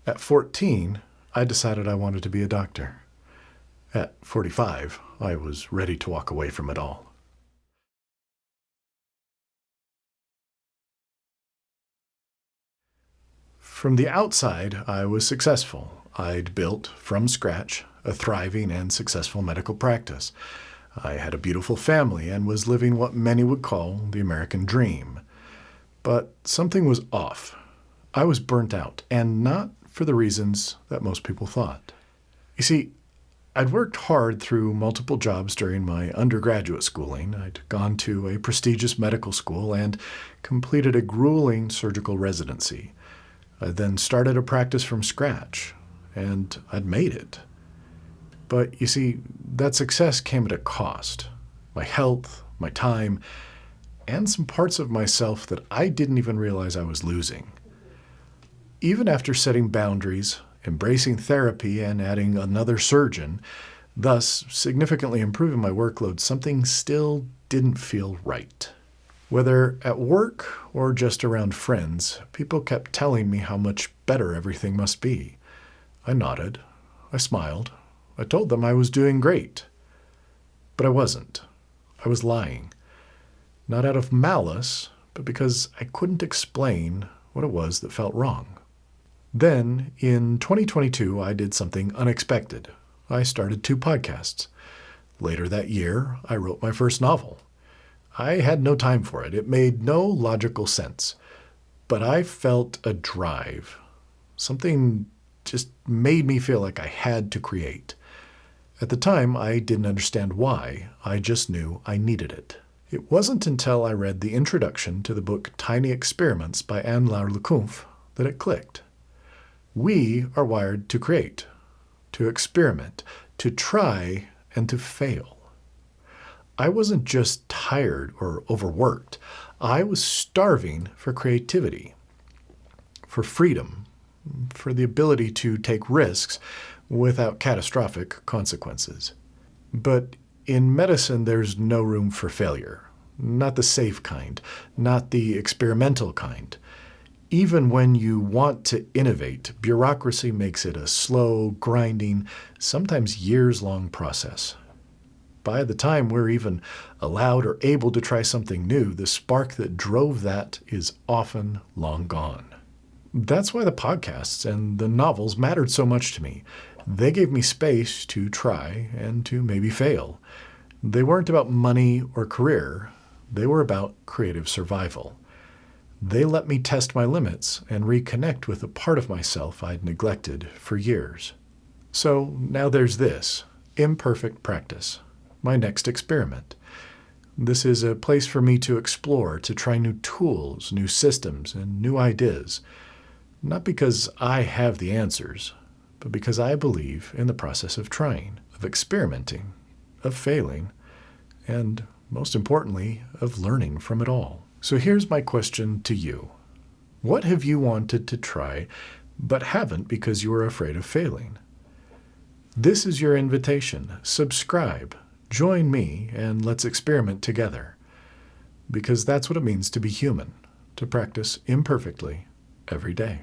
At 14, I decided I wanted to be a doctor. At 45, I was ready to walk away from it all. From the outside, I was successful. I'd built, from scratch, a thriving and successful medical practice. I had a beautiful family and was living what many would call the American dream. But something was off. I was burnt out, and not for the reasons that most people thought. You see, I'd worked hard through multiple jobs during my undergraduate schooling. I'd gone to a prestigious medical school and completed a grueling surgical residency. I then started a practice from scratch, and I'd made it. But you see, that success came at a cost. My health, my time, and some parts of myself that I didn't even realize I was losing. Even after setting boundaries, embracing therapy, and adding another surgeon, thus significantly improving my workload, something still didn't feel right. Whether at work or just around friends, people kept telling me how much better everything must be. I nodded. I smiled. I told them I was doing great. But I wasn't. I was lying. Not out of malice, but because I couldn't explain what it was that felt wrong. Then, in 2022, I did something unexpected. I started 2 podcasts. Later that year, I wrote my first novel. I had no time for it. It made no logical sense. But I felt a drive. Something just made me feel like I had to create. At the time, I didn't understand why. I just knew I needed it. It wasn't until I read the introduction to the book Tiny Experiments by Anne Lecunff that it clicked. We are wired to create, to experiment, to try, and to fail. I wasn't just tired or overworked. I was starving for creativity, for freedom, for the ability to take risks without catastrophic consequences. But in medicine, there's no room for failure. Not the safe kind, not the experimental kind. Even when you want to innovate, bureaucracy makes it a slow, grinding, sometimes years-long process. By the time we're even allowed or able to try something new, the spark that drove that is often long gone. That's why the podcasts and the novels mattered so much to me. They gave me space to try and to maybe fail. They weren't about money or career. They were about creative survival. They let me test my limits and reconnect with a part of myself I'd neglected for years. So now there's this, Imperfect Practice, my next experiment. This is a place for me to explore, to try new tools, new systems, and new ideas. Not because I have the answers, but because I believe in the process of trying, of experimenting, of failing, and most importantly, of learning from it all. So here's my question to you. What have you wanted to try, but haven't because you are afraid of failing? This is your invitation. Subscribe, join me, and let's experiment together. Because that's what it means to be human, to practice imperfectly every day.